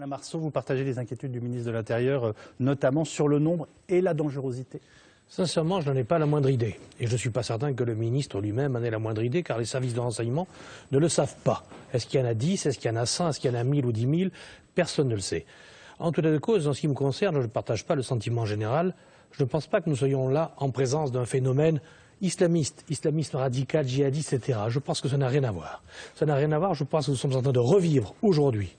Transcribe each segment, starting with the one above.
Alain Marceau, vous partagez les inquiétudes du ministre de l'Intérieur, notamment sur le nombre et la dangerosité? Sincèrement, je n'en ai pas la moindre idée. Et je ne suis pas certain que le ministre lui-même en ait la moindre idée, car les services de renseignement ne le savent pas. Est-ce qu'il y en a 10, est-ce qu'il y en a 100, est-ce qu'il y en a 1000 ou 10 000? Personne ne le sait. En tout état de cause, en ce qui me concerne, je ne partage pas le sentiment général. Je ne pense pas que nous soyons là en présence d'un phénomène islamiste, islamisme radical, djihadiste, etc. Je pense que ça n'a rien à voir. Ça n'a rien à voir, je pense que nous sommes en train de revivre aujourd'hui,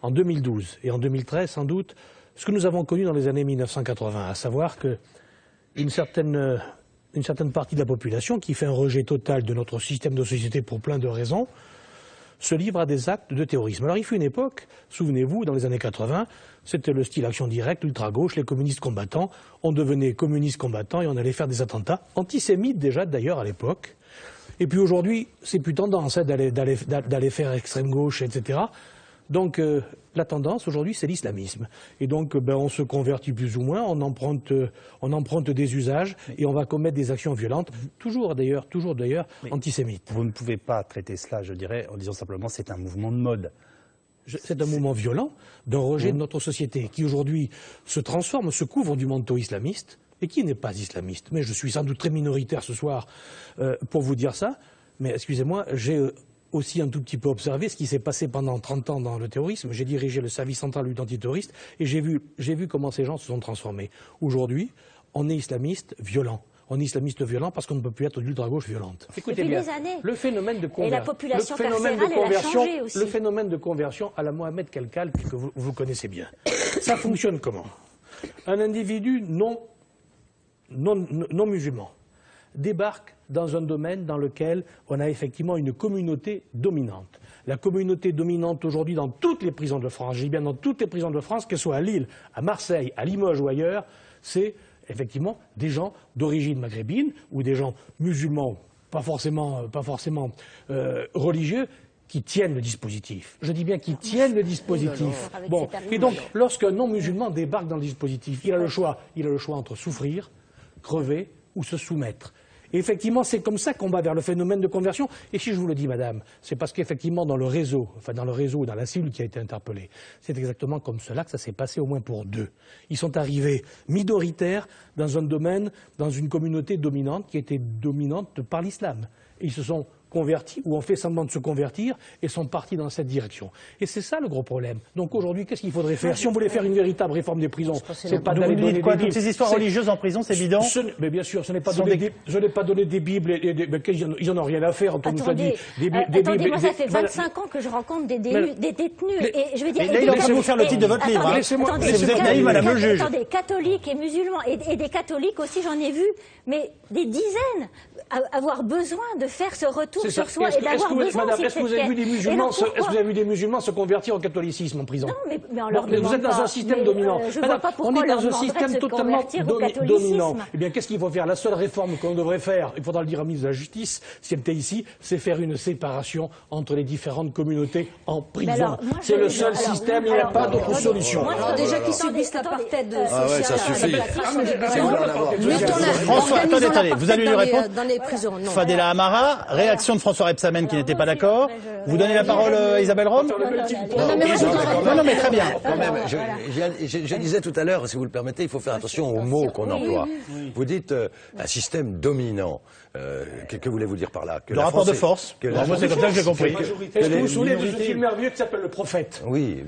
en 2012 et en 2013 sans doute, ce que nous avons connu dans les années 1980, à savoir qu'une certaine partie de la population qui fait un rejet total de notre système de société pour plein de raisons, se livre à des actes de terrorisme. Alors il fut une époque, souvenez-vous, dans les années 80, c'était le style action directe, ultra-gauche, les communistes combattants, on devenait communistes combattants et on allait faire des attentats, antisémites déjà d'ailleurs à l'époque. Et puis aujourd'hui, c'est plus tendance d'aller faire extrême gauche, etc. Donc la tendance aujourd'hui, c'est l'islamisme. Et donc on se convertit plus ou moins, on emprunte des usages et on va commettre des actions violentes, toujours d'ailleurs antisémites. Vous ne pouvez pas traiter cela, je dirais, en disant simplement c'est un mouvement de mode. C'est un mouvement violent d'un rejet de notre société qui aujourd'hui se transforme, se couvre du manteau islamiste et qui n'est pas islamiste. Mais je suis sans doute très minoritaire ce soir pour vous dire ça, mais excusez-moi, j'ai aussi un tout petit peu observé ce qui s'est passé pendant 30 ans dans le terrorisme. J'ai dirigé le service central de lutte antiterroriste et j'ai vu comment ces gens se sont transformés. Aujourd'hui, on est islamiste violent. On est islamiste violent parce qu'on ne peut plus être d'ultra-gauche violente. Écoutez bien, le phénomène de conversion, et la population carcérale, elle a changé aussi. Le phénomène de conversion à la Mohamed Kelkal, que vous connaissez bien. Ça fonctionne comment? Un individu non musulman débarque dans un domaine dans lequel on a effectivement une communauté dominante. La communauté dominante aujourd'hui dans toutes les prisons de France, je dis bien dans toutes les prisons de France, qu'elles soient à Lille, à Marseille, à Limoges ou ailleurs, c'est effectivement des gens d'origine maghrébine ou des gens musulmans, pas forcément religieux, qui tiennent le dispositif. Je dis bien qui tiennent le dispositif. Bon. Et donc, lorsqu'un non-musulman débarque dans le dispositif, il a le choix entre souffrir, crever ou se soumettre. Et effectivement, c'est comme ça qu'on va vers le phénomène de conversion. Et si je vous le dis, madame, c'est parce qu'effectivement, dans le réseau, dans la cellule qui a été interpellée, c'est exactement comme cela que ça s'est passé au moins pour deux. Ils sont arrivés minoritaires dans un domaine, dans une communauté dominante qui était dominante par l'islam. Et ils se sont convertis ou ont fait semblant de se convertir et sont partis dans cette direction. Et c'est ça le gros problème. Donc aujourd'hui, qu'est-ce qu'il faudrait faire? Si on voulait faire une véritable réforme des prisons, c'est pas d'aller donner des bibles. Toutes ces histoires religieuses en prison, c'est bidon. Mais bien sûr, je n'ai pas donné des bibles. Ils n'en ont rien à faire. Attendez, moi ça fait 25 ans que je rencontre des détenus. Et je veux dire, là, il est en train de vous faire le titre de votre livre. Vous êtes naïve, madame le juge. Attendez, catholiques et musulmans, et des catholiques aussi, j'en ai vu, mais des dizaines, avoir besoin de faire ce retour sur soi et d'avoir besoin aussi de Est-ce que vous avez vu des musulmans se convertir au catholicisme en prison? Non, mais on leur demande pas. Vous êtes dans un système dominant. Je ne vois pas pourquoi on leur demanderait de se convertir au dominant. catholicisme. Eh bien, qu'est-ce qu'il faut faire? La seule réforme qu'on devrait faire, il faudra le dire au ministre de la Justice, si elle était ici, c'est faire une séparation entre les différentes communautés en prison. C'est le seul système, il n'y a pas d'autre solution. Déjà qu'ils subissent l'apartheid social. Ah ouais, ça suffit. François, attendez, vous allez lui répondre. Dans les prisons, non. Fadela Amara, réaction de François Rebsamen qui n'était pas d'accord. Vous donnez la parole à Isabelle Rome? Non, mais très bien. Quand même, je disais tout à l'heure, si vous le permettez, il faut faire attention aux mots qu'on emploie. Vous dites un système dominant. Que voulez-vous dire par là? Le rapport de force. Moi, c'est comme ça que j'ai compris. Est-ce que vous vous souvenez de ce film merveilleux qui s'appelle Le Prophète? Oui.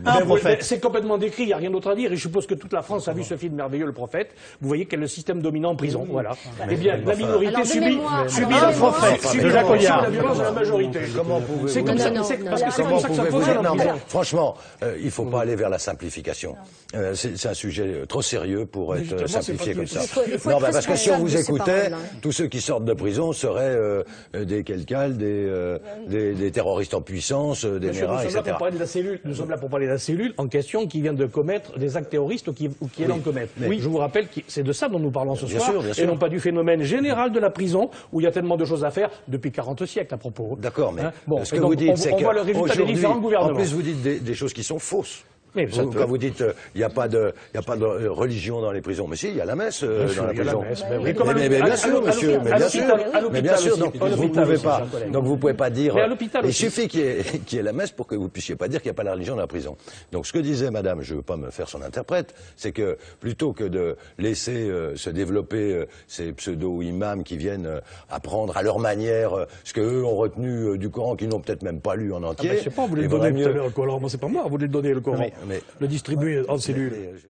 C'est complètement décrit, il n'y a rien d'autre à dire. Et je suppose que toute la France a vu ce film merveilleux, Le Prophète. Vous voyez quel est le système dominant en prison. Voilà. Eh bien, la minorité subit le forfait. Subit la violence de la majorité. Comment pouvez-vous... C'est comme ça que ça fonctionne. Non, mais franchement, il ne faut pas aller vers la simplification. C'est un sujet trop sérieux pour être simplifié comme ça. Non, parce que si on vous écoutait, tous ceux qui sortent de prison seraient des Kelkal, des terroristes en puissance, des Néra, etc. Nous sommes là pour parler de la cellule en question qui vient de commettre des actes terroristes ou qui est en commettre. Je vous rappelle que c'est de ça dont nous parlons ce soir, et non pas du phénomène général de la prison où il y a tellement de choses à faire depuis 40 siècles à propos. D'accord, mais ce que vous dites, c'est que on voit le résultat des différents gouvernements. En plus, vous dites des choses qui sont fausses. Quand vous dites il n'y a pas de religion dans les prisons, mais si, il y a la messe dans la prison. Mais bien sûr, monsieur, mais bien sûr. Donc vous pouvez pas dire. Il suffit qu'il y ait la messe pour que vous puissiez pas dire qu'il n'y a pas la religion dans la prison. Donc ce que disait Madame, je veux pas me faire son interprète, c'est que plutôt que de laisser se développer ces pseudo-imams qui viennent apprendre à leur manière ce qu'eux ont retenu du Coran, qu'ils n'ont peut-être même pas lu en entier. Je sais pas, vous voulez le donner tout à l'heure, le Coran, c'est pas moi, vous voulez le donner le Coran, le distribuer en cellules.